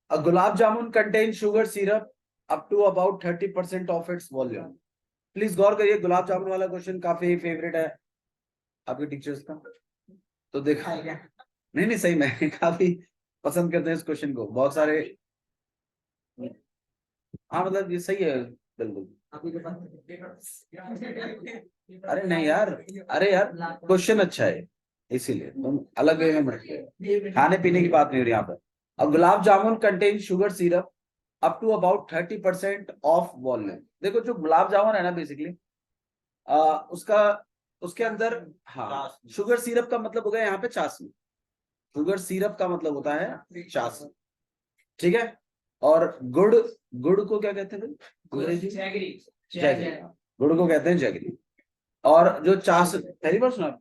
A gulab jamun contains sugar syrup up to about 30% of its volume. Please गौर करिए, गुलाब जामुन वाला question काफी favourite है आपके टीचर्स का, तो देखा नहीं नहीं सही में काफी पसंद करते हैं इस क्वेश्चन को बहुत सारे। हाँ मतलब ये सही है बिल्कुल। अरे नहीं यार, अरे यार क्वेश्चन अच्छा है इसीलिए तुम अलग वे में रखते, खाने पीने की बात नहीं हो रही यहाँ पर। अब gulab jamun contain sugar syrup up to about 30% of volume. देखो जो गुलाब जामुन है ना बेसिकली उसका उसके अंदर हाँ शुगर सिरप का मतलब हो गया यहाँ पे चाशनी। शुगर सिरप का मतलब होता है चाशनी, ठीक है। और गुड़, गुड़ को क्या कहते हैं? जैगरी। गुड़ को कहते हैं जैगरी। और जो चाश पहली बार सुना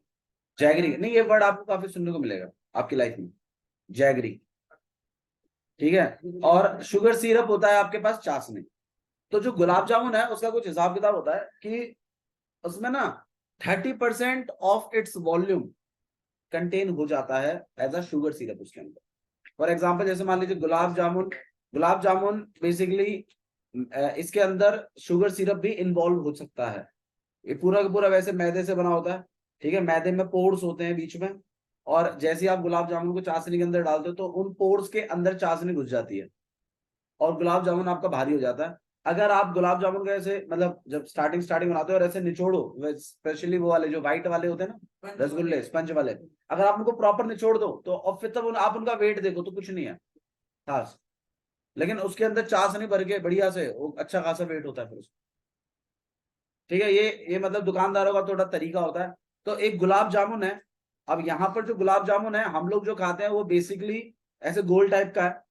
जैगरी? नहीं, ये वर्ड आपको काफी सुनने को मिलेगा आपकी लाइफ में, जैगरी, ठीक है। और शुगर सिरप होता है आपके पास चाशनी। तो जो गुलाब जामुन है उसका कुछ हिसाब किताब होता है कि उसमें ना 30% ऑफ इट्स वॉल्यूम कंटेन हो जाता है एज अ शुगर सिरप उसके अंदर। फॉर एग्जाम्पल जैसे मान लीजिए गुलाब जामुन बेसिकली इसके अंदर शुगर सिरप भी इन्वॉल्व हो सकता है। ये पूरा का पूरा वैसे मैदे से बना होता है, ठीक है। मैदे में पोर्स होते हैं बीच में, और जैसे ही आप गुलाब जामुन को चाशनी के अंदर डालते हो तो उन पोर्स के अंदर चाशनी घुस जाती है और गुलाब जामुन आपका भारी हो जाता है। अगर आप गुलाब जामुन को ऐसे मतलब जब स्टार्टिंग बनाते हो और ऐसे निचोड़ो, स्पेशली वो वाले जो व्हाइट वाले होते हैं ना रसगुल्ले स्पंज वाले, अगर आप उनको प्रॉपर निचोड़ दो तो और फिर तब आप उनका वेट देखो तो कुछ नहीं है खास, लेकिन उसके अंदर चाशनी भर के बढ़िया से वो अच्छा खासा वेट होता है फिर उसका, ठीक है। ये मतलब दुकानदारों का थोड़ा तरीका होता है। तो एक गुलाब जामुन है, अब यहाँ पर जो गुलाब जामुन है हम लोग जो खाते हैं वो बेसिकली ऐसे गोल टाइप का है,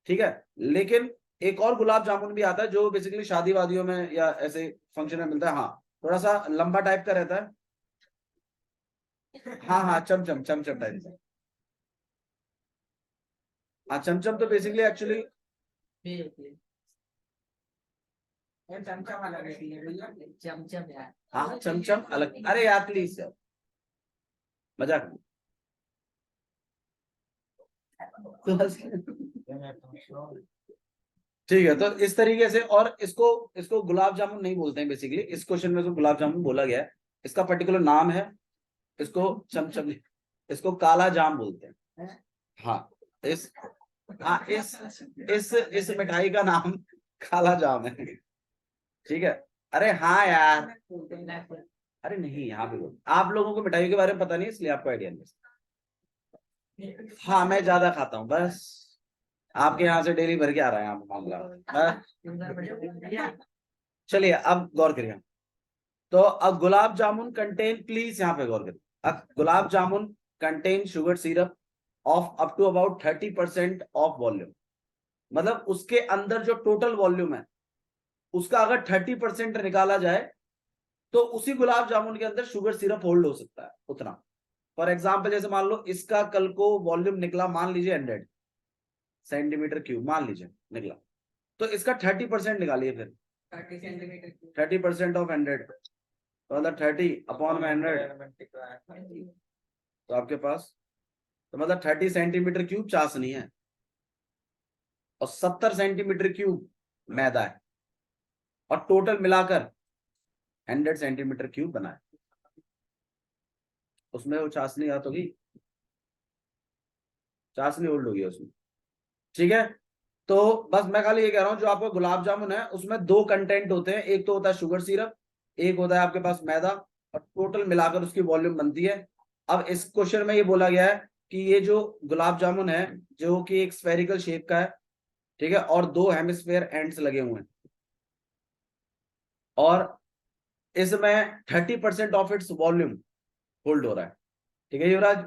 ठीक है। लेकिन एक और गुलाब जामुन भी आता है जो बेसिकली शादी वादियों में या ऐसे फंक्शन में मिलता है, हाँ थोड़ा सा लंबा टाइप का रहता है। हाँ हाँ चमचम, चमचम टाइप। हाँ चमचम तो बेसिकली एक्चुअली चमचम अलग है, चमचम यार, हाँ चमचम अलग। अरे यार प्लीज यार मजाक ठीक है। तो इस तरीके से, और इसको इसको गुलाब जामुन नहीं बोलते हैं बेसिकली, इस क्वेश्चन में इसको गुलाब जामुन बोला गया है, इसका पर्टिकुलर नाम है, इसको चमचम, इसको काला जाम बोलते हैं। हाँ इस हाँ इस मिठाई का नाम काला जाम है, ठीक है। अरे हाँ यार, अरे नहीं यहाँ पे बोल, आप लोगों को मिठाइयों के बारे में पता नहीं इसलिए आपको आइडिया नहीं। हाँ मैं ज्यादा खाता हूँ बस, आपके यहाँ से डेली भर के आ रहा है यहाँ पे मामला। चलिए अब गौर करिए। तो अब गुलाब जामुन कंटेन, प्लीज यहाँ पे गौर करिए, अब gulab jamun contain sugar syrup of up to about 30% of volume. मतलब उसके अंदर जो टोटल वॉल्यूम है उसका अगर 30% निकाला जाए तो उसी गुलाब जामुन के अंदर शुगर सिरप होल्ड हो सकता है उतना। फॉर एग्जाम्पल जैसे मान लो इसका कल को वॉल्यूम निकला मान लीजिए 100 सेंटीमीटर क्यूब, मान लीजिए निकला, तो इसका 30% निकालिए फिर। 30% ऑफ 100 तो मतलब 30 अपॉन में 100, तो आपके पास तो मतलब 30 सेंटीमीटर क्यूब चाशनी है और 70 सेंटीमीटर क्यूब मैदा है, और टोटल मिलाकर 100 सेंटीमीटर क्यूब बना है। उसमें वो चाशनी आ तो गई, चाशनी होल्ड हो गई उसमें, ठीक है। तो बस मैं खाली ये कह रहा हूं जो आपका गुलाब जामुन है उसमें दो कंटेंट होते हैं, एक तो होता है शुगर सिरप, एक होता है आपके पास मैदा, और टोटल मिलाकर उसकी वॉल्यूम बनती है। अब इस क्वेश्चन में ये बोला गया है कि ये जो गुलाब जामुन है जो कि एक स्फेरिकल शेप का है, ठीक है, और दो हेमिस्फेयर एंड्स लगे हुए हैं, और इसमें 30% ऑफ इट्स वॉल्यूम होल्ड हो रहा है, ठीक है युवराज।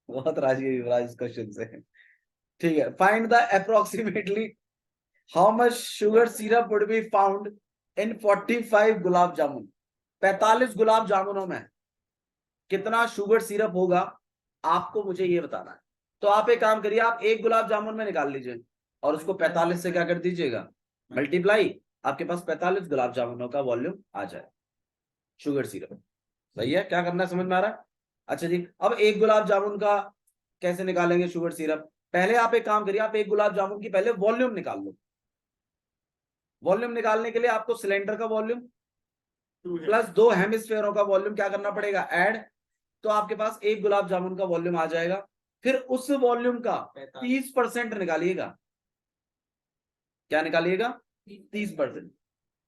बहुत राजी है युवराज इस क्वेश्चन से, ठीक है। Find the approximately how much sugar syrup would be found in 45 gulab jamun. 45 गुलाब जामुनों में कितना शुगर सिरप होगा आपको मुझे ये बताना है। तो आप एक काम करिए, आप एक गुलाब जामुन में निकाल लीजिए और उसको 45 से क्या कर दीजिएगा मल्टीप्लाई, आपके पास 45 गुलाब जामुनों का वॉल्यूम आ जाए शुगर सिरप। सही है, क्या करना है समझ में आ रहा है? अच्छा जी, अब एक गुलाब जामुन का कैसे निकालेंगे शुगर सिरप? पहले आप एक काम करिए, आप एक गुलाब जामुन की पहले वॉल्यूम निकाल लो। वॉल्यूम निकालने के लिए आपको सिलेंडर का वॉल्यूम प्लस 2 हेमिस्फेयरों का वॉल्यूम क्या करना पड़ेगा, ऐड। तो आपके पास एक गुलाब जामुन का वॉल्यूम आ जाएगा। फिर उस वॉल्यूम का 30% निकालिएगा। क्या निकालिएगा? 30%।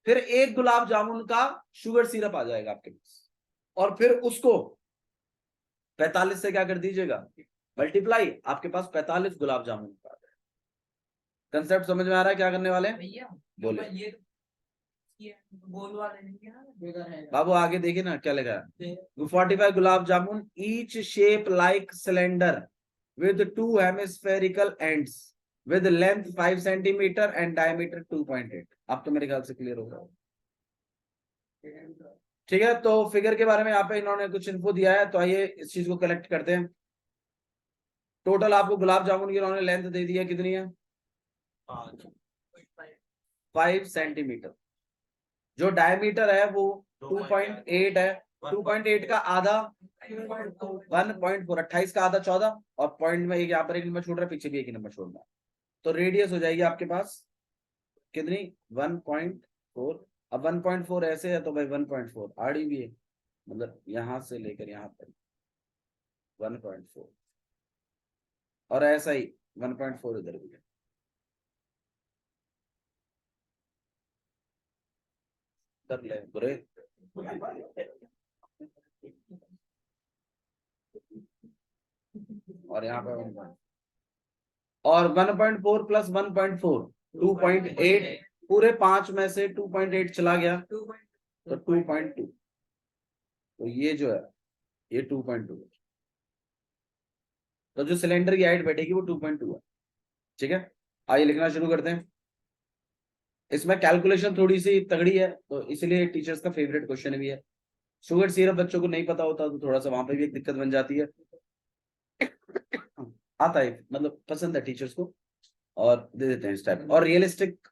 फिर एक गुलाब जामुन का शुगर सिरप आ जाएगा आपके पास, और फिर उसको 45 से क्या कर दीजिएगा, मल्टीप्लाई। आपके पास 45 गुलाब जामुन का। कंसेप्ट समझ में आ रहा है क्या करने वाले हैं? बोलिए बाबू, आगे देखिए ना क्या लिखा है। 45 gulab jamun each shape like cylinder with 2 hemispherical ends with length 5 centimeter and diameter 2.8। अब तो मेरे ख्याल से क्लियर होगा। ठीक है, तो फिगर के बारे में यहाँ पे इन्होंने कुछ इन्फो दिया है, तो आइए इस चीज को कलेक्ट करते हैं। टोटल आपको गुलाब जामुन की इन्होंने लेंथ दे दी है, कितनी है? 5 सेंटीमीटर। जो डायमीटर है वो 2.8 है। 2.8 का आधा 1.4, 28 का आधा 14, और पॉइंट में एक यहाँ पर एक नंबर छोड़ रहा है, पीछे भी एक नंबर छोड़ रहा है। तो रेडियस हो जाएगी आपके पास कितनी, 1.4। अब 1.4 ऐसे है तो भाई 1.4 आड़ी भी है, मतलब यहां से लेकर यहां तक 1.4, और ऐसा ही 1.4 इधर भी है। कर ले बुरे। और यहाँ पे 1, और 1.4 प्लस 1.4 2.8, पूरे 5 में से 2.8 चला गया तो 2.2। तो ये जो है ये 2.2 है। तो जो सिलेंडर की हाइट बैठेगी वो 2.2 है। ठीक है, आइए लिखना शुरू करते हैं। इसमें कैलकुलेशन थोड़ी सी तगड़ी है, तो इसलिए टीचर्स का फेवरेट क्वेश्चन भी है। शुगर सिरप बच्चों को नहीं पता होता तो थोड़ा सा वहां पे भी एक दिक्कत बन जाती है। आता है, मतलब पसंद है टीचर्स को, और दे देते हैं इस टाइप। और रियलिस्टिक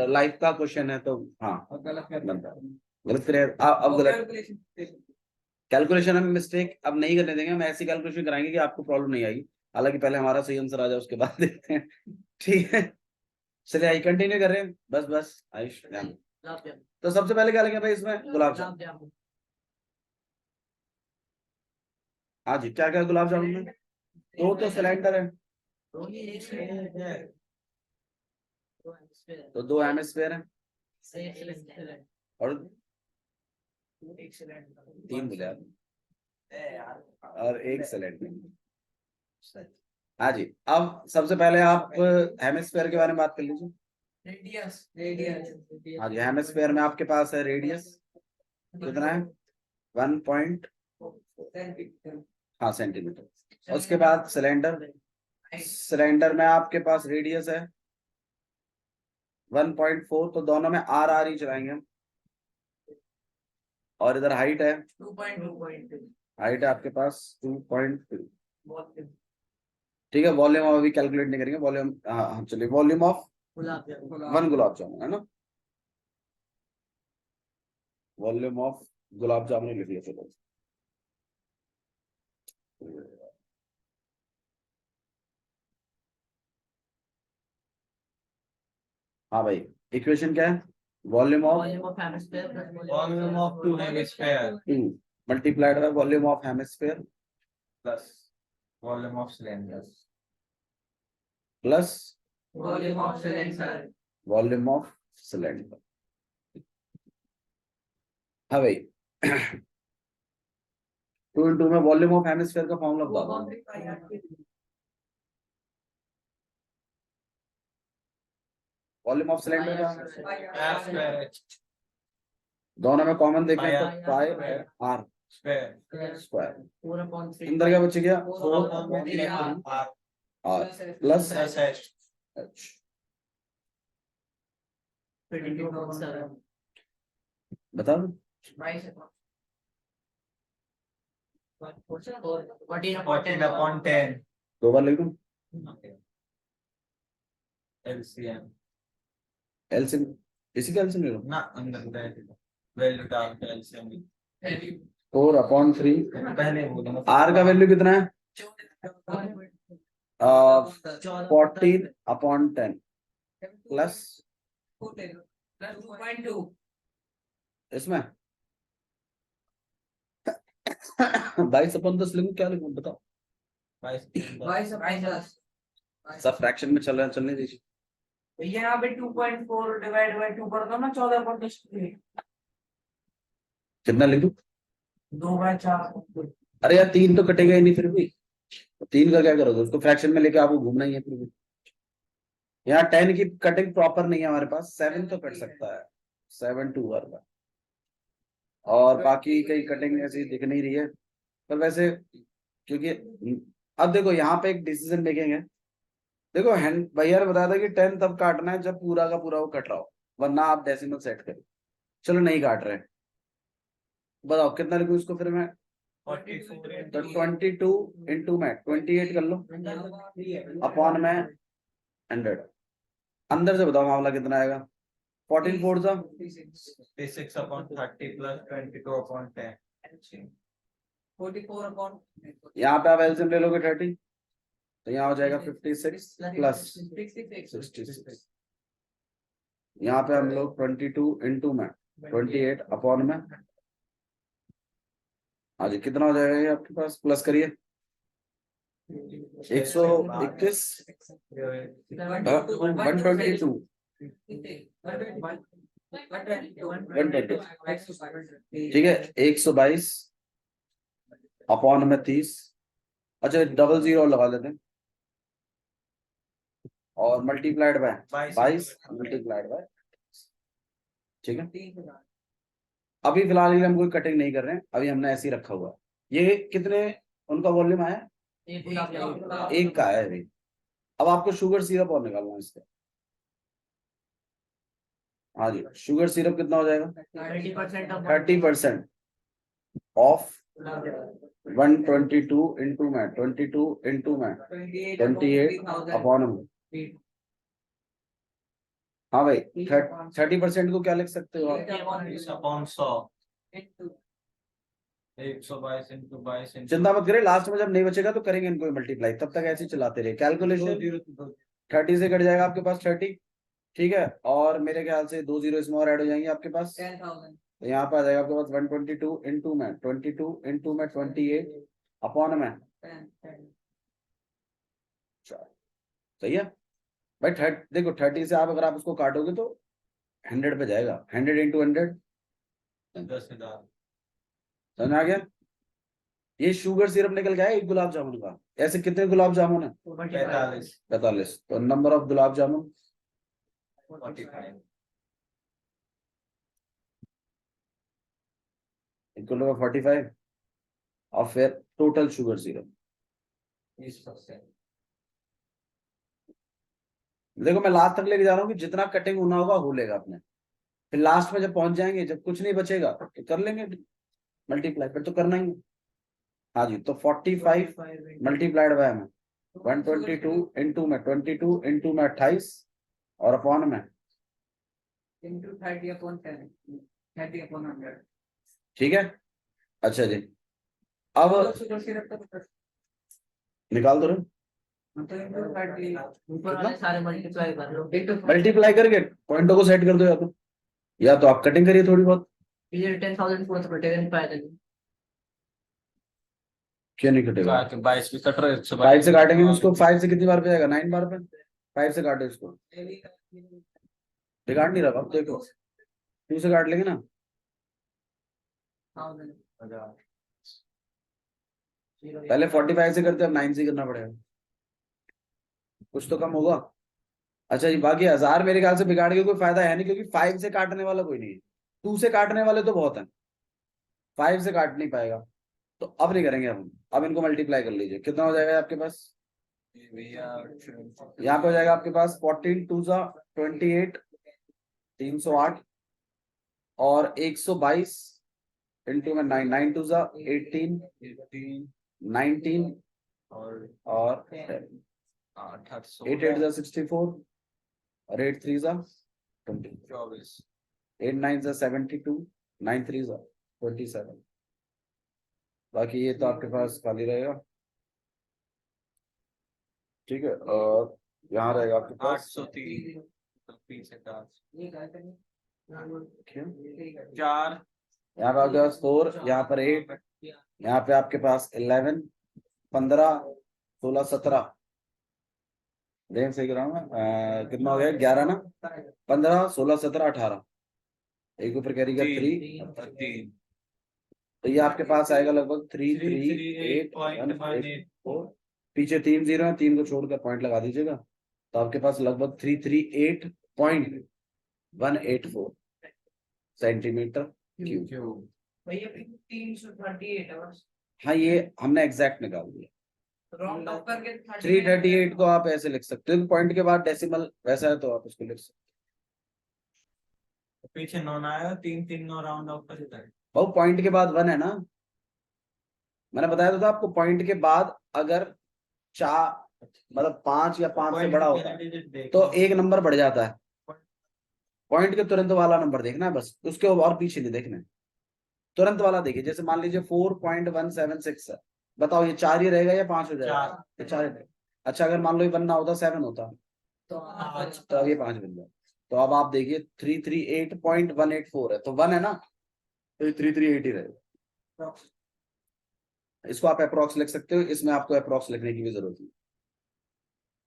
लाइफ का क्वेश्चन है तो हाँ बनता है। गलत करे अब गलत कैलकुलेशन हम मिस्टेक अब नहीं करने देंगे। हम ऐसी कैलकुलेशन कराएंगे कि आपको प्रॉब्लम नहीं आएगी। हालांकि पहले हमारा सही आंसर आ जाए, उसके बाद देखते हैं। ठीक है, चलिए आई कंटिन्यू कर रहे हैं। बस बस आयुष ध्यान। तो सबसे पहले क्या लेंगे भाई इसमें, गुलाब जामुन। हाँ जी, क्या क्या गुलाब जामुन में? दो तो सिलेंडर है, तो 2 हेमिस्फीयर है, और 3 बोले आप, और 1 सिलेंडर। हाँ जी, अब सबसे पहले आप हेमिस्फीयर के बारे में बात कर लीजिए। रेडियस। हाँ जी, हेमिस्फीयर में आपके पास है रेडियस कितना है, 1. हाँ सेंटीमीटर। उसके बाद सिलेंडर, सिलेंडर में आपके पास रेडियस है 1.4, तो दोनों में आर आर ही चलाएंगे हम। और इधर हाइट है 2.2, हाइट है आपके पास 2.2। ठीक है, वॉल्यूम अभी कैलकुलेट नहीं करेंगे, वॉल्यूम हाँ चलिए, वॉल्यूम ऑफ 1 गुलाब जामुन है ना, वॉल्यूम ऑफ गुलाब जामुन लिख लिया चलो। हाँ भाई, इक्वेशन क्या है, volume of 2 hemisphere 2 multiplied by volume of hemisphere plus volume of cylinder plus volume of cylinder. Volume of cylinder. हाँ भाई, 2 में वॉल्यूम ऑफ हेमिस्फीयर का फॉर्मूला बता दो। वॉल्यूम ऑफ सिलेंडर का दोनों में कॉमन देखें तो पाई आर स्क्वायर। अंदर क्या बच गया, 4 आर प्लस एच। बता दो 14/10 2 बार लिख दूं, LCM एलसीएम, इसी का एलसीएम ले लो ना अंदर वैल्यू डाल के LCM 4/3। पहले बोलो आर का वैल्यू कितना है? 14/10 प्लस इसमें 22/10 लिखूं क्या लिखूं बताओ? 22 सब फ्रैक्शन में चल रहा है, चलने दीजिए। यहाँ पे 2.4 डिवाइड बाय 2 कर दो ना 14/10 कितना लिखूं? 2/4 अरे यार 3 तो कटेगा ही नहीं फिर भी, तो 3 का क्या करोगे? उसको फ्रैक्शन में लेके आपको घूमना ही है फिर भी। यहाँ 10 की कटिंग प्रॉपर नहीं है हमारे पास, 7 तो कट सकता है, 7 2 का, और बाकी कई कटिंग ऐसी दिख नहीं रही है। पर वैसे क्योंकि अब देखो यहाँ पे एक डिसीजन मेकिंग है। देखो हैंड भैया ने बताया था कि 10 तब काटना है जब पूरा का पूरा वो कट रहा हो, वरना आप डेसिमल सेट करो। चलो नहीं काट रहे, बताओ कितना लिखूं इसको फिर मैं? 44 तो 22 इंटू में 28 कर लो अपॉन में 100। अंदर से बताओ मामला कितना आएगा? 14 4 था 56/30 प्लस 22/10 44 यहाँ पे आप एलसीएम ले लोगे 30, तो यहाँ हो जाएगा 56 प्लस 66। यहाँ पे हम लोग 22 इंटू में 28 अपॉन में, हाँ जी कितना हो जाएगा ये आपके पास? प्लस करिए 121 122 ठीक है 122 अपॉन में 30। अच्छा डबल जीरो लगा देते हैं और मल्टीप्लाइड बाय 22 मल्टीप्लाइड बाय, ठीक है। अभी फिलहाल ये हम कोई कटिंग नहीं कर रहे हैं, अभी हमने ऐसे ही रखा हुआ है। ये कितने उनका वॉल्यूम आया? एक का है अभी। अब आपको शुगर सिरप और निकालना है इसका। हाँ जी शुगर सिरप कितना हो जाएगा? 30% ऑफ 122 इंटू में 22 इंटू में 28 अपॉन में। हाँ भाई 30% को क्या लिख सकते हो आप? 100 122 इंटू 22 चिंता मत करें, लास्ट में जब नहीं बचेगा तो करेंगे इनको मल्टीप्लाई, तब तक ऐसे ही चलाते रहे कैलकुलेशन। 30 से कट जाएगा आपके पास 30, ठीक है, और मेरे ख्याल से 2 जीरो इसमें और ऐड हो जाएंगे आपके पास, तो यहाँ पे आ जाएगा आपके पास 122 इंटू में 22 इंटू में 28 अपॉन में। सही है भाई। देखो 30 से आप अगर आप उसको काटोगे तो 100 पे जाएगा, 100 इंटू 100 10,000 समझ में आ गया? ये शुगर सिरप निकल गया है एक गुलाब जामुन का। ऐसे कितने गुलाब जामुन है? 45 45। तो number of gulab jamun 45 equal to 45 और फिर टोटल शुगर सिरप। 20%। देखो मैं लास्ट तक लेके जा रहा हूँ कि जितना कटिंग होना होगा हो लेगा अपने, फिर लास्ट में जब पहुंच जाएंगे जब कुछ नहीं बचेगा तो कर लेंगे मल्टीप्लाई, फिर तो करना ही है। हाँ जी तो 45 मल्टीप्लाइड बाय में 122 इंटू में 22 इंटू में 28 और अपॉन में into 30/10 30/100 ठीक है। अच्छा जी अब शुगर सिरप का निकाल दो ऊपर वाले सारे मल्टीप्लाई कर लो मल्टीप्लाई करके पॉइंटों को सेट कर दो, या तो आप कटिंग करिए थोड़ी बहुत। ये 10,000 पूरा तो कटेगा नहीं फायदा नहीं। क्यों नहीं कटेगा? 22 भी कट रहे 5 से काटेंगे उसको, 5 से कितनी बार पे जाएगा? 9 बार पे। 5 से काटे इसको, बिगाड़ नहीं रहा अब देखो 2 से काट लेंगे ना। पहले 45 से करते अब 9 से करना पड़ेगा, कुछ तो कम होगा। अच्छा जी बाकी 1000 मेरे ख्याल से बिगाड़ के कोई फायदा है नहीं, क्योंकि 5 से काटने वाला कोई नहीं है, 2 से काटने वाले तो बहुत है, 5 से काट नहीं पाएगा। तो अब नहीं करेंगे हम, अब इनको मल्टीप्लाई कर लीजिए, कितना हो जाएगा आपके पास? यहाँ पे हो जाएगा आपके पास 14 2 28 308 और 122 इंटू में 9 9 2 18 19 और 8 8 64 और 8 3 20 8 9 72 9 3 27। बाकी ये तो आपके पास खाली रहेगा, ठीक है। और यहाँ रहेगा आपके पास 803 पीछे का क्यों? 4 यहाँ पे आपके पास 4, यहाँ पर 8, यहाँ पे आपके पास 11, 15, 16, 17, देख सही कर रहा हूँ मैं, कितना हो गया 11 ना, 15, 16, 17, 18, एक ऊपर कैरी का 3, 3 तो ये आपके पास आएगा लगभग 338.184, पीछे 3 0 है, 3 को छोड़कर पॉइंट लगा दीजिएगा, तो आपके पास लगभग 338.184 सेंटीमीटर क्यूब। भैया 338 है बस, हाँ ये हमने एग्जैक्ट निकाल दिया। राउंड ऑफ करके 338 को आप ऐसे लिख सकते हो, पॉइंट के बाद डेसिमल वैसा है तो आप उसको लिख सकते पीछे 9 आया, 3 3 9 राउंड ऑफ कर देता है। हो। भाई पॉइंट के बाद 1 है ना, मैंने बताया तो था आपको, पॉइंट के बाद अगर 4 मतलब 5 या 5 से बड़ा होता है तो एक नंबर बढ़ जाता है, पॉइंट के तुरंत वाला नंबर देखना है बस, उसके और पीछे नहीं देखना है, तुरंत वाला देखिए। जैसे मान लीजिए 4.176 है, बताओ ये 4 ही रहेगा या 5 हो जाएगा? ये 4 ही रहेगा। अच्छा अगर मान लो ये 1 ना होता 7 होता तो तो अब ये 5 बन जाए, तो अब आप देखिए 338.184 है, तो 1 है ना, तो ये 338 ही रहेगा। इसको आप अप्रोक्स लिख सकते हो, इसमें आपको अप्रोक्स लिखने की भी जरूरत नहीं,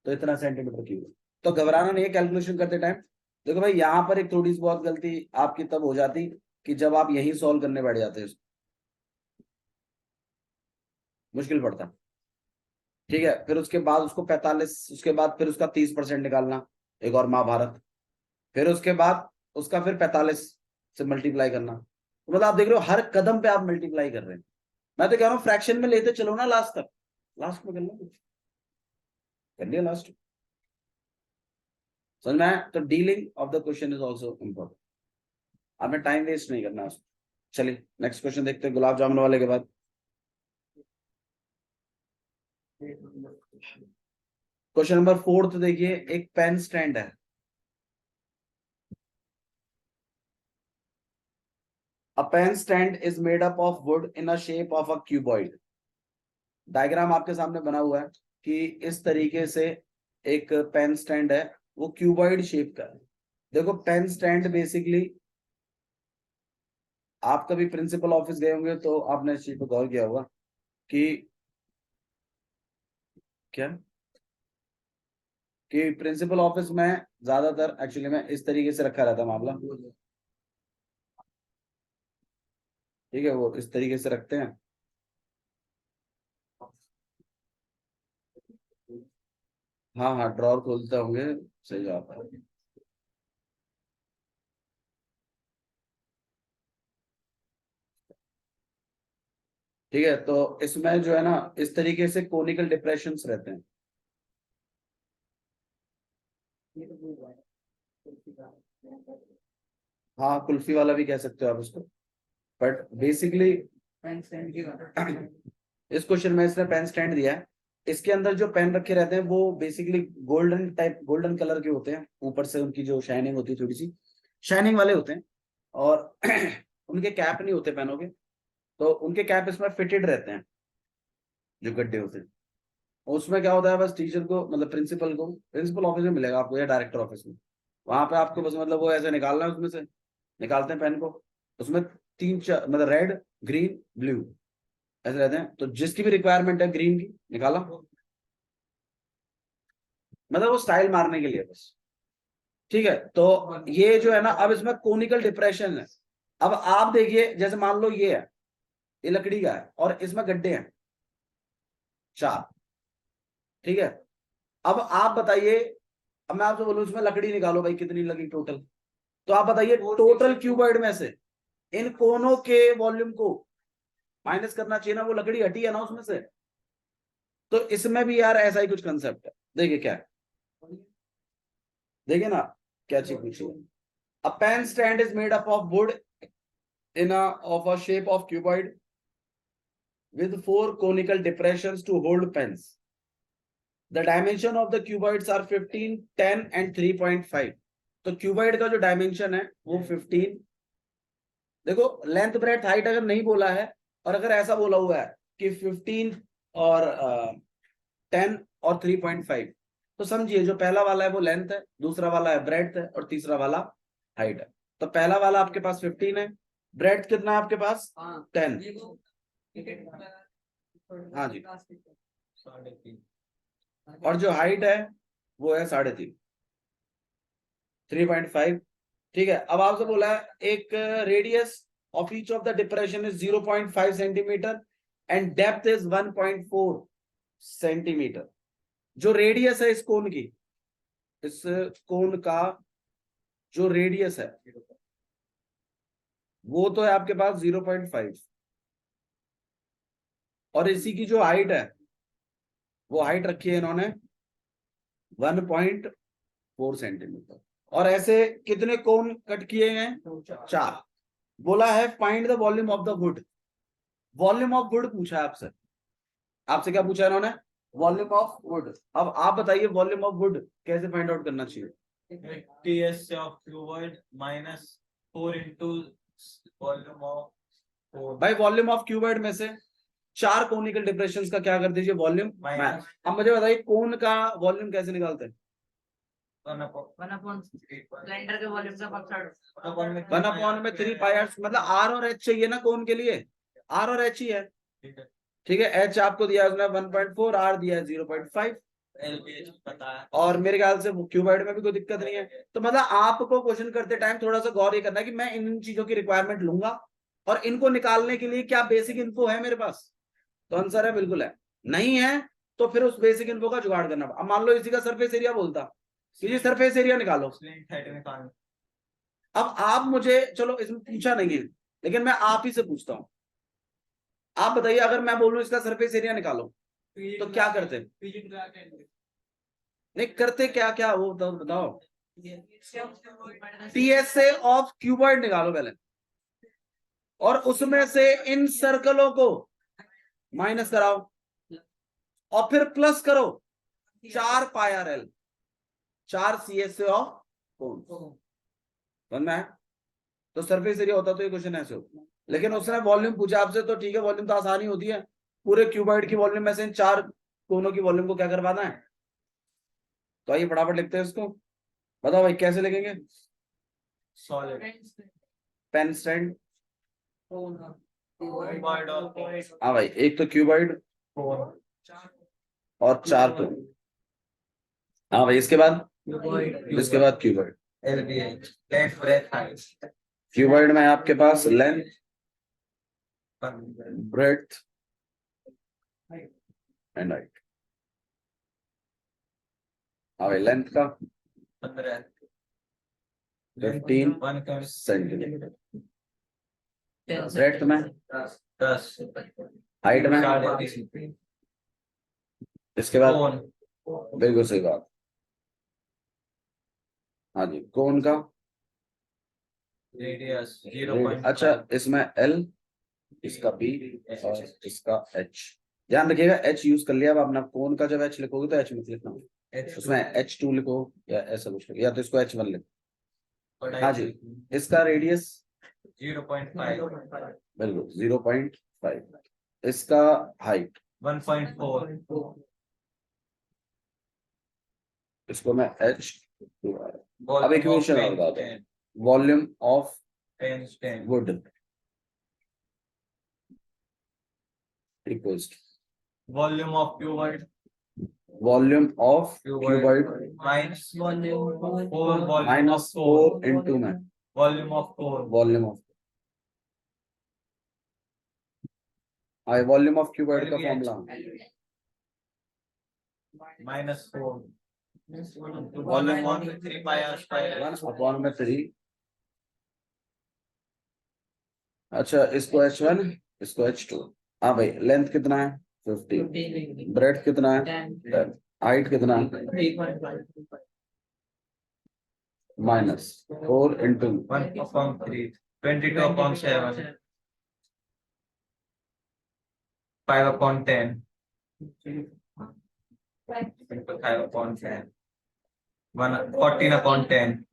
तो इतना सेंटीमीटर क्यूब। तो घबराना नहीं है कैलकुलेशन करते टाइम। देखो भाई यहाँ पर एक थोड़ी सी बहुत गलती आपकी तब हो जाती कि जब आप यही सॉल्व करने बैठ जाते हैं, मुश्किल पड़ता, ठीक है। फिर उसके बाद उसको 45, उसके बाद फिर उसका 30% निकालना, एक और महाभारत, फिर उसके बाद उसका फिर 45 से मल्टीप्लाई करना, तो मतलब आप देख रहे हो हर कदम पे आप मल्टीप्लाई कर रहे हैं। मैं तो कह रहा हूँ फ्रैक्शन में लेते चलो ना लास्ट तक, लास्ट में कर लो कुछ, कर लिया लास्ट, समझ में आया? तो dealing of the question is also important, आपने टाइम वेस्ट नहीं करना उसको। चलिए नेक्स्ट क्वेश्चन देखते हैं, गुलाब जामुन वाले के बाद। क्वेश्चन नंबर 4 देखिए, एक पेन स्टैंड है, A pen stand is made up of wood in a shape of a cuboid. Diagram आपके सामने बना हुआ है कि इस तरीके से एक पेन स्टैंड है, वो क्यूबॉइड शेप का है। देखो पेन स्टैंड बेसिकली, आप कभी प्रिंसिपल ऑफिस गए होंगे तो आपने इस चीज पर गौर किया होगा कि क्या, कि प्रिंसिपल ऑफिस में ज्यादातर एक्चुअली में इस तरीके से रखा रहता है मामला, ठीक है, वो इस तरीके से रखते हैं। हाँ हाँ ड्रॉर खोलते होंगे, सही बात है। ठीक है, तो इसमें जो है ना इस तरीके से कोनिकल डिप्रेशंस रहते हैं। हाँ कुल्फी वाला भी कह सकते हो आप उसको, बट बेसिकली पेन स्टैंड की बात इस क्वेश्चन में इसने पेन स्टैंड दिया है, इसके अंदर जो पेन रखे रहते हैं वो basically golden type, golden colour के होते हैं, ऊपर से उनकी जो शाइनिंग होती है थोड़ी सी शाइनिंग वाले होते हैं, और उनके कैप नहीं होते पेनों के, तो उनके कैप इसमें फिटेड रहते हैं, जो गड्ढे होते हैं। उसमें क्या होता है, बस टीचर को मतलब प्रिंसिपल को, प्रिंसिपल ऑफिस में मिलेगा आपको या डायरेक्टर ऑफिस में, वहां पे आपको बस मतलब वो ऐसे निकालना है, उसमें से निकालते हैं पेन को, उसमें 3 4 मतलब रेड ग्रीन ब्लू ऐसे रहते हैं, तो जिसकी भी रिक्वायरमेंट है ग्रीन की निकाला, मतलब वो स्टाइल मारने के लिए बस, ठीक है। तो ये जो है ना, अब इसमें कोनिकल डिप्रेशन है। अब आप देखिए जैसे मान लो ये है, ये लकड़ी का है और इसमें गड्ढे हैं 4, ठीक है। अब आप बताइए, अब मैं आपसे बोलूं इसमें लकड़ी निकालो भाई कितनी लगी टोटल, तो आप बताइए टोटल क्यूबॉइड में से इन कोनों के वॉल्यूम को माइनस करना चाहिए ना, वो लकड़ी हटी है ना उसमें से। तो इसमें भी यार ऐसा ही कुछ कंसेप्ट है, देखिए क्या है, देखिए ना क्या चीज पूछी है। A pen stand is made up of wood of a shape of cuboid with 4 conical depressions to hold pens. The dimension of the cuboids are 15, 10 and 3.5. तो क्यूबॉइड का जो डायमेंशन है वो 15, देखो लेंथ ब्रेथ हाइट अगर नहीं बोला है और अगर ऐसा बोला हुआ है कि 15 और 10 और 3.5। तो समझिए जो पहला वाला है वो लेंथ है, दूसरा वाला है ब्रेड्थ है और तीसरा वाला हाइट है। तो पहला वाला आपके पास 15 है, ब्रेड्थ कितना है आपके पास 10। हाँ जी, 3.5। और जो हाइट है वो है 3.5, 3.5। ठीक है, अब आपसे बोला है एक radius of each of the depression is 0.5 centimetre and depth is 1.4 centimetre. जो रेडियस है इस कोन की, इस कोन का जो रेडियस है वो तो है आपके पास 0.5, और इसी की जो हाइट है वो हाइट रखी है इन्होंने 1.4 सेंटीमीटर। और ऐसे कितने कोन कट किए हैं? 4। बोला है find the volume of the wood. Volume of would पूछा है आपसे। आपसे क्या पूछा है इन्होंने? Volume of would. अब आप बताइए वॉल्यूम ऑफ वुड कैसे फाइंड आउट करना चाहिए? TS of cuboid minus 4 into volume of 4 भाई वॉल्यूम ऑफ क्यूबॉइड में से 4 कोनिकल डिप्रेशंस का क्या कर दीजिए वॉल्यूम माइनस। अब मुझे बताइए कोन का वॉल्यूम कैसे निकालते हैं? 1/सिलेंडर के वॉल्यूम का फैक्टर 1/3 मतलब आर और एच चाहिए ना कोन के लिए, आर और एच ही है। ठीक है, एच आपको दिया है उसने 1.4, आर दिया है 0.5, LBH पता है। और मेरे ख्याल से क्यूबॉइड में भी कोई दिक्कत नहीं है। तो मतलब आपको क्वेश्चन करते टाइम थोड़ा सा गौर ये करना है कि मैं इन चीजों की रिक्वायरमेंट लूंगा और इनको निकालने के लिए क्या बेसिक इन्फो है मेरे पास। तो आंसर है बिल्कुल है, नहीं है तो फिर उस बेसिक इन्फो का जुगाड़ करना। अब मान लो इसी का सरफेस एरिया बोलता कि जी सरफेस एरिया निकालो। अब आप मुझे, चलो इसमें पूछा नहीं है लेकिन मैं आप ही से पूछता हूं, आप बताइए अगर मैं बोलूं इसका सरफेस एरिया निकालो तो क्या करते? नहीं करते क्या क्या वो तो बताओ। टीएसए ऑफ क्यूबॉइड निकालो पहले, और उसमें से इन सर्कलों को माइनस कराओ और फिर प्लस करो 4 pi r l, 4 CSA of cone. समझ में आया? तो सरफेस एरिया होता तो ये क्वेश्चन ऐसे होता, लेकिन उसने वॉल्यूम पूछा आपसे तो ठीक है, वॉल्यूम तो आसानी होती है। पूरे क्यूबॉइड की वॉल्यूम में से इन 4 कोनों की वॉल्यूम को क्या करवाना है? तो आइए फटाफट लिखते हैं इसको। बताओ भाई कैसे लिखेंगे? Solid pen stand. क्यूबॉइड और हाँ भाई, एक तो क्यूबॉइड और 4 कोन। हाँ भाई, इसके बाद cuboid. LBH length breadth height cuboid में आपके पास लेंथ, ब्रेड्थ एंड हाइट। हाँ भाई, लेंथ का 15 15 सेंटीमीटर, ब्रेड्थ में 10 हाइट में। 3.5 इसके बाद कोन बिल्कुल सही बात। हाँ जी, कोन का रेडियस 0.5 अच्छा, इसमें L, इसका B और इसका H। ध्यान रखिएगा H यूज कर लिया। अब अपना कोन का जब H लिखोगे तो H मत लिखना, उसमें H2 लिखो या ऐसा कुछ लिखो, या तो इसको H1 लिखो। हाँ जी, इसका रेडियस 0.5 बिल्कुल 0.5, इसका हाइट 1.4 इसको मैं H। अब एक क्वेश्चन और बताता हूँ, volume of wood equals volume of cuboid volume of cuboid minus 4 minus 4 into में volume of core volume of, I volume of cuboid का formula -4 volume of 3 pi r square 1/3। अच्छा, इसको H1 इसको H2। हाँ भाई, लेंथ कितना है 15, breadth कितना है 10, हाइट कितना है -4 इंटू 1/3 22/7 5/10 5/10 14/10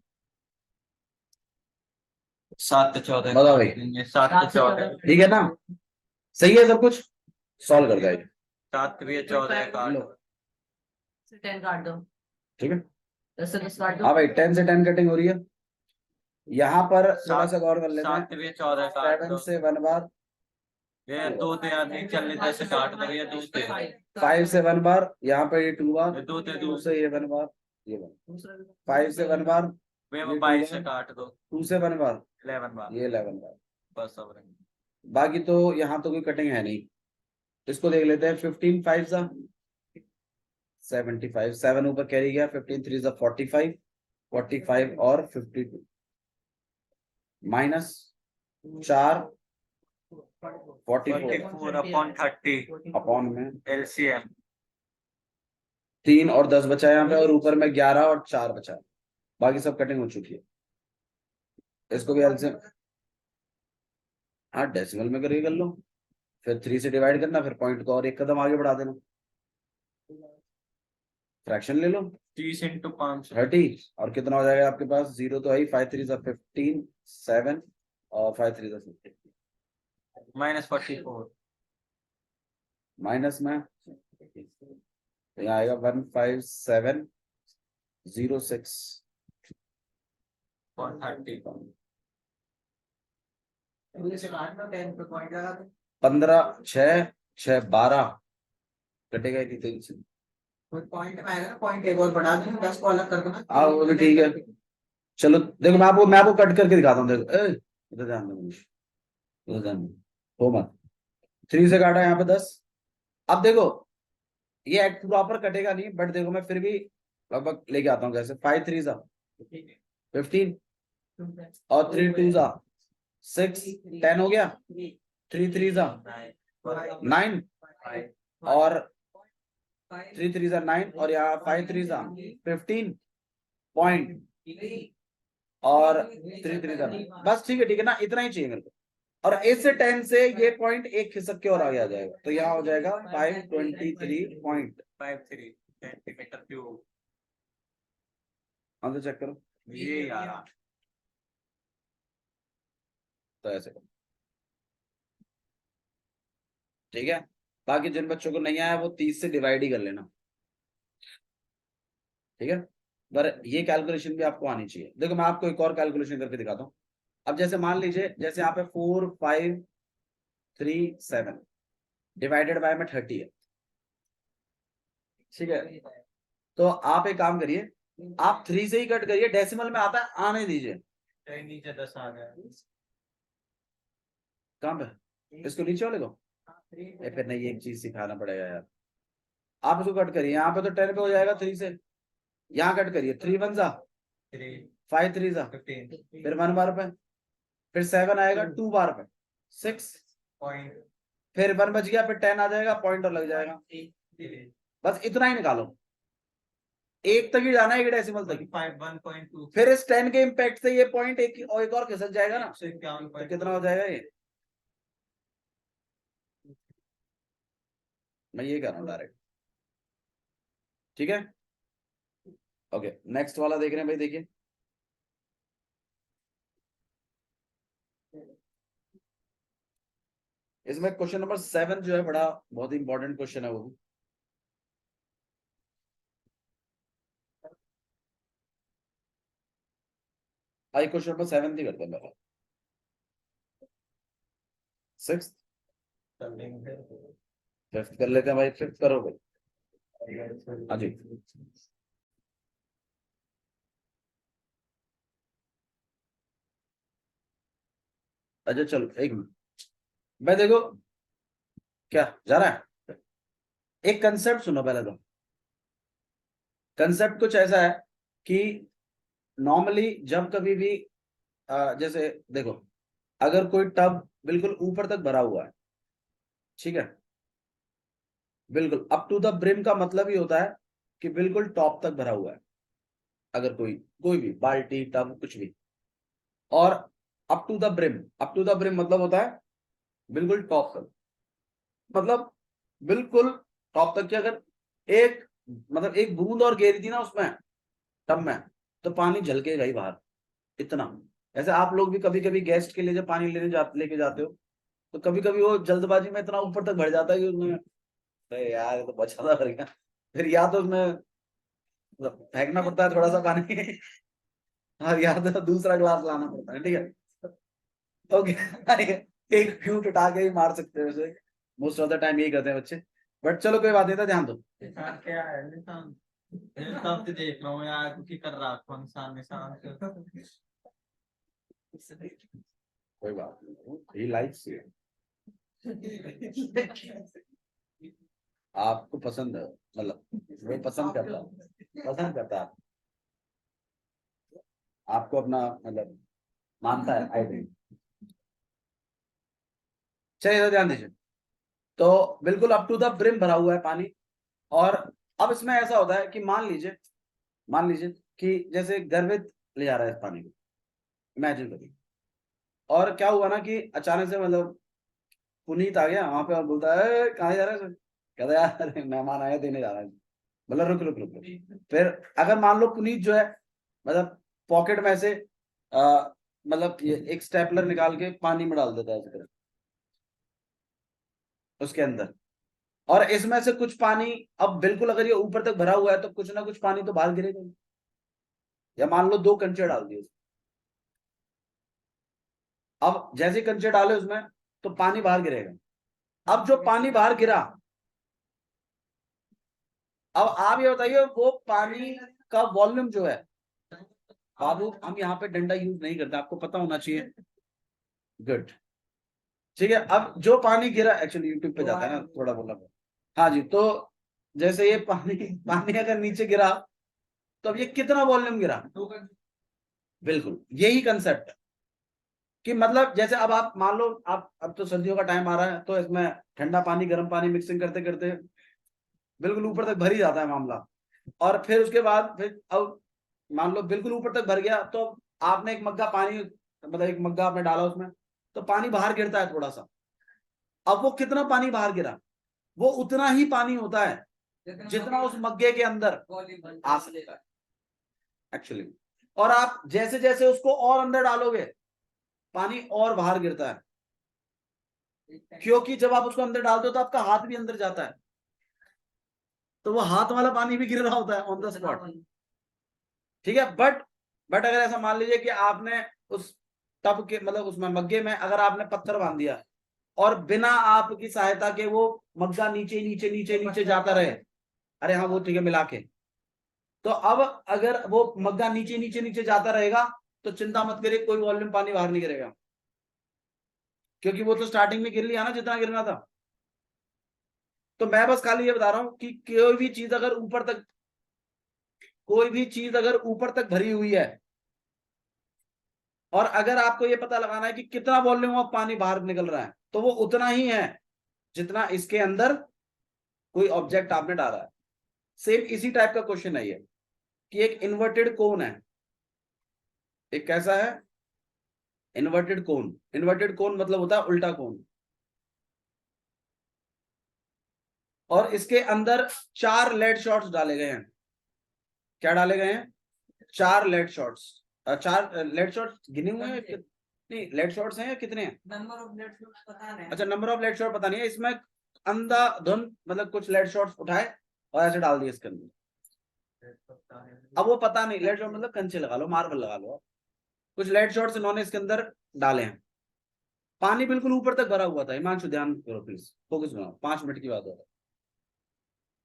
7/14 बताओ भाई। 7/14 ठीक है ना? सही है सब कुछ? सॉल्व कर देगा। 7 त्रिया 14 काट लो, 10 काट दो, ठीक है। 10 से 10 काट दो। हाँ भाई 10 से 10 कटिंग हो रही है। यहाँ पर थोड़ा सा गौर कर लेते 7 हैं। त्रिया 14 काट 7 दो, से 1 बार, ये 2 ते आदमी चलने 10 से काट दो, ये 2 ते 5 से 1 बार, यहाँ पे ये 2 बार, ये 2 ते 2 2 से ये 1 बार, ये 5 से 1 बार, वे ये 22 से 2 काट दो, 2 से 1 बार, 11 बार, ये 11 बार। बस अब बाकी तो यहाँ तो कोई कटिंग है नहीं। इसको देख लेते हैं। 15 5 सा 75, 7 ऊपर कैरी गया, 15 3 सा 45, 45 और 52 माइनस 4 44 44 अपॉन 30 अपॉन में एलसीएम 3 और 10 बचा है यहाँ पे, और ऊपर में 11 और 4 बचा है। बाकी सब कटिंग हो चुकी है। इसको भी एलसीएम, हाँ डेसिमल में करके कर लो, फिर 3 से डिवाइड करना, फिर पॉइंट को और एक कदम आगे बढ़ा देना, फ्रैक्शन ले लो। 30 इंटू 500 30 और कितना हो जाएगा आपके पास, 0 तो है ही, 5 3 15, 7 और 5 3 15, माइनस 44 माइनस में तो यहाँ आएगा 15706 अपॉन 30 15 6 6 12 कटेगा ही नहीं, तो इनसे पॉइंट में आएगा ना, पॉइंट एक और बढ़ा देना, 10 को अलग कर देना। हाँ वो भी ठीक है। चलो देखो, मैं आपको कट करके दिखाता हूँ। देखो इधर ध्यान दो, इधर ध्यान दो, हो मत। 3 से काटा यहाँ पे 10। अब देखो ये प्रॉपर कटेगा नहीं, बट देखो मैं फिर भी लगभग लेके आता हूँ। कैसे 5 3 सा 15 और 3 2 सा 6, 10 हो गया, 3 3 सा 9 और 3 3 सा 9 और यहाँ 5 3 सा 15 पॉइंट और 3 3 सा 9। बस ठीक है ना, इतना ही चाहिए मेरे को। और 8 से 10 से ये पॉइंट एक खिसक के और आगे आ जाएगा, तो यहाँ हो जाएगा 523 point. 53 centimetre cube answer check करो। ये यार तो ऐसे करो, ठीक है। बाकी जिन बच्चों को नहीं आया वो 30 से डिवाइड ही कर लेना, ठीक है। पर ये कैलकुलेशन भी आपको आनी चाहिए। देखो मैं आपको एक और कैलकुलेशन करके दिखाता हूँ। अब जैसे मान लीजिए, जैसे यहाँ पे 4 5 3 7 डिवाइडेड बाय में 30 है, ठीक है। तो आप एक काम करिए, आप 3 से ही कट करिए, डेसिमल में आता है आने दीजिए। नीचे 10 आ गया, कहाँ पे, इसको नीचे वाले को फिर नहीं, एक चीज सिखाना पड़ेगा यार। आप इसको कट करिए, यहाँ पे तो 10 पे हो जाएगा 3 से, यहाँ कट करिए, 3 1 सा 3 5 3 सा 15 फिर 1 बार पे, फिर 7 आएगा 2 बार पे 6, पॉइंट फिर 1 बच गया, फिर 10 आ जाएगा, पॉइंट और लग जाएगा। बस इतना ही निकालो, एक तक ही जाना है, एक डेसिमल तक ही। 1.2 फिर इस 10 के इम्पैक्ट से ये पॉइंट एक और खिसक जाएगा ना, तो 151 कितना हो जाएगा ये, मैं ये कर रहा हूँ डायरेक्ट, ठीक है। ओके नेक्स्ट वाला देख रहे हैं भाई, देखिए इसमें क्वेश्चन नंबर 7 जो है बड़ा बहुत इंपॉर्टेंट क्वेश्चन है वो भी। आई क्वेश्चन नंबर 7 ही करते हैं पहले, 6th 5th कर लेते हैं भाई, 5th करो भाई। हाँ जी, अच्छा चलो एक मिनट, मैं देखो क्या जा रहा है। एक कंसेप्ट सुनो पहले तो। कंसेप्ट कुछ ऐसा है कि नॉर्मली जब कभी भी जैसे देखो, अगर कोई टब बिल्कुल ऊपर तक भरा हुआ है, ठीक है, बिल्कुल अप टू द ब्रिम का मतलब ही होता है कि बिल्कुल टॉप तक भरा हुआ है। अगर कोई भी बाल्टी टब कुछ भी, और up to the brim, up to the brim मतलब होता है बिल्कुल टॉप तक, मतलब बिल्कुल टॉप तक की अगर एक मतलब एक बूंद और गिरी थी ना उसमें टब में, तो पानी झलकेगा ही बाहर, इतना। ऐसे आप लोग भी कभी कभी गेस्ट के लिए जब पानी लेके जाते हो, तो कभी कभी वो जल्दबाजी में इतना ऊपर तक भर जाता है कि उसमें अरे यार ये तो बचा था भर गया, फिर या तो उसमें मतलब फेंकना पड़ता है थोड़ा सा पानी और या तो दूसरा ग्लास लाना पड़ता है, ठीक है। ओके एक फ्यूट उठा के ही मार सकते हैं उसे, मोस्ट ऑफ द टाइम यही करते हैं बच्चे, बट चलो कोई बात नहीं था, ध्यान दो। निशान क्या है निशान? तब से देख रहा हूँ यार की कर रहा कौन निशान निशान कोई बात नहीं, ही लाइक्स यू, आपको पसंद है, मतलब वो पसंद करता है, पसंद करता है आपको अपना, मतलब मानता है, आई थिंक। चलिए तो ध्यान दीजिए, तो बिल्कुल अप टू द ब्रिम भरा हुआ है पानी। और अब इसमें ऐसा होता है कि मान लीजिए कि जैसे गर्वित ले जा रहा है इस पानी को, इमेजिन करिए, और क्या हुआ ना कि अचानक से मतलब पुनीत आ गया वहां पे और बोलता है कहाँ जा रहा है, कहता है यार अरे मेहमान आया देने जा रहा है, मतलब रुक रुक रुक रुक। फिर अगर मान लो पुनीत जो है मतलब पॉकेट में से मतलब ये एक स्टेपलर निकाल के पानी में डाल देता है इस तरह उसके अंदर, और इसमें से कुछ पानी, अब बिल्कुल अगर ये ऊपर तक भरा हुआ है तो कुछ ना कुछ पानी तो बाहर गिरेगा, या मान लो 2 कंचे डाल दिए, अब जैसे कंचे डाले उसमें तो पानी बाहर गिरेगा। अब जो पानी बाहर गिरा, अब आप ये बताइए वो पानी का वॉल्यूम जो है, बाबू हम यहाँ पे डंडा यूज नहीं करते, आपको पता होना चाहिए, गुड, ठीक है। अब जो पानी गिरा, एक्चुअली यूट्यूब पे जाता है ना थोड़ा बोला, हाँ जी, तो जैसे ये पानी पानी अगर नीचे गिरा तो अब ये कितना वॉल्यूम गिरा, बिल्कुल यही कंसेप्ट है कि मतलब जैसे अब आप मान लो आप, अब तो सर्दियों का टाइम आ रहा है तो इसमें ठंडा पानी गर्म पानी मिक्सिंग करते करते बिल्कुल ऊपर तक भर ही जाता है मामला, और फिर उसके बाद फिर अब मान लो बिल्कुल ऊपर तक भर गया, तो आपने एक मग्गा पानी, मतलब एक मग्गा आपने डाला उसमें, तो पानी बाहर गिरता है थोड़ा सा। अब वो कितना पानी बाहर गिरा, वो उतना ही पानी होता है जितना उस मग्गे के अंदर आ सकता है एक्चुअली। और आप जैसे जैसे उसको और अंदर डालोगे पानी और बाहर गिरता है, क्योंकि जब आप उसको अंदर डालते हो तो आपका हाथ भी अंदर जाता है, तो वो हाथ वाला पानी भी गिर रहा होता है ऑन द स्पॉट, ठीक है। बट अगर ऐसा मान लीजिए कि आपने उस टब के मतलब उसमें मग्गे में अगर आपने पत्थर बांध दिया और बिना आपकी सहायता के वो मग्गा नीचे नीचे नीचे नीचे जाता रहे, अरे हाँ वो ठीक है मिला के, तो अब अगर वो मग्गा नीचे नीचे नीचे जाता रहेगा तो चिंता मत करिए, कोई वॉल्यूम पानी बाहर नहीं गिरेगा, क्योंकि वो तो स्टार्टिंग में गिर लिया ना जितना गिरना था। तो मैं बस खाली ये बता रहा हूं कि कोई भी चीज अगर ऊपर तक भरी हुई है, और अगर आपको ये पता लगाना है कि कितना वॉल्यूम ऑफ पानी बाहर निकल रहा है, तो वो उतना ही है जितना इसके अंदर कोई ऑब्जेक्ट आपने डाला है। सेम इसी टाइप का क्वेश्चन है ये, कि एक इन्वर्टेड कोन है, एक कैसा है इन्वर्टेड कोन मतलब होता है उल्टा कोन, और इसके अंदर 4 लेड शॉट्स डाले गए हैं। क्या डाले गए हैं? 4 लेड शॉट्स। 4 लेड शॉट्स गिने हुए हैं नहीं, लेड शॉट्स हैं या कितने हैं? नंबर ऑफ लेट्स पता नहीं। अच्छा नंबर ऑफ लेड शॉट पता नहीं है, इसमें अंधाधुंध मतलब कुछ लेड शॉट्स उठाए और ऐसे डाल दिए इसके अंदर। अब वो पता नहीं, लेड शॉट मतलब कंचे लगा लो, मार्बल लगा लो, कुछ लेड शॉट्स इन्होंने इसके अंदर डाले हैं। पानी बिल्कुल ऊपर तक भरा हुआ था, हिमांशु ध्यान करो प्लीज, फोकस बनाओ, 5 मिनट की बात हो रहा है,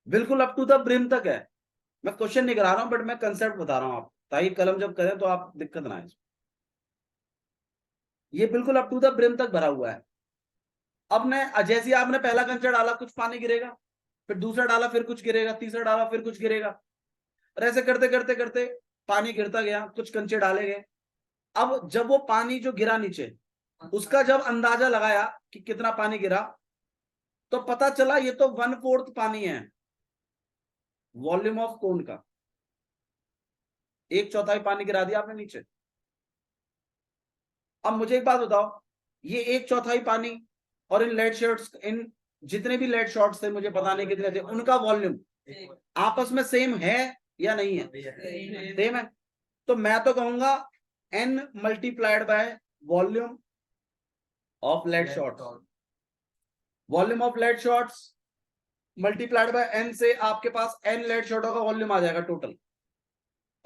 बिल्कुल अप टू द ब्रिम तक है। मैं क्वेश्चन नहीं करा रहा हूं बट मैं कंसेप्ट बता रहा हूं आप, ताकि कलम जब करें तो आप दिक्कत ना आए। ये बिल्कुल अप टू द ब्रिम तक भरा हुआ है। अब ने जैसे ही आपने पहला कंचा डाला कुछ पानी गिरेगा, फिर दूसरा डाला फिर कुछ गिरेगा, तीसरा डाला फिर कुछ गिरेगा, और ऐसे करते करते करते पानी गिरता गया, कुछ कंचे डाले गए। अब जब वो पानी जो गिरा नीचे, उसका जब अंदाजा लगाया कि कितना पानी गिरा, तो पता चला ये तो 1/4 पानी है वॉल्यूम ऑफ कोन का, 1/4 पानी गिरा दिया आपने नीचे। अब मुझे एक बात बताओ, ये 1/4 पानी और इन लेड शॉट्स, इन जितने भी लेड शॉट्स थे, मुझे पता नहीं कितने थे, उनका वॉल्यूम आपस में सेम है या नहीं है? सेम है। तो मैं तो कहूंगा n multiplied by volume of lead shot, volume of lead shots multiplied by n से आपके पास एन लेड शॉटों का वॉल्यूम आ जाएगा टोटल।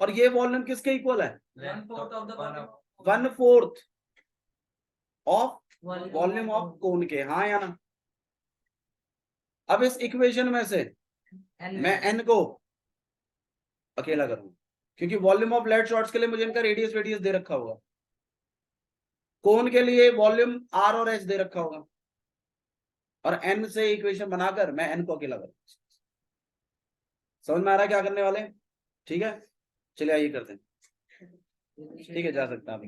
और ये वॉल्यूम किसके इक्वल है? 1/4 of the volume. 1/4 of volume of cone के, हाँ या ना? अब इस इक्वेशन में से मैं एन को अकेला करूंगा, क्योंकि वॉल्यूम ऑफ लेड शॉट्स के लिए मुझे इनका रेडियस वेडियस दे रखा होगा, कोन के लिए वॉल्यूम आर और एच दे रखा होगा, और एन से इक्वेशन बनाकर मैं एन को अकेला करूंगा। समझ में आ रहा है क्या करने वाले? ठीक है, चलिए आइए करते हैं। ठीक है, जा सकता है अभी।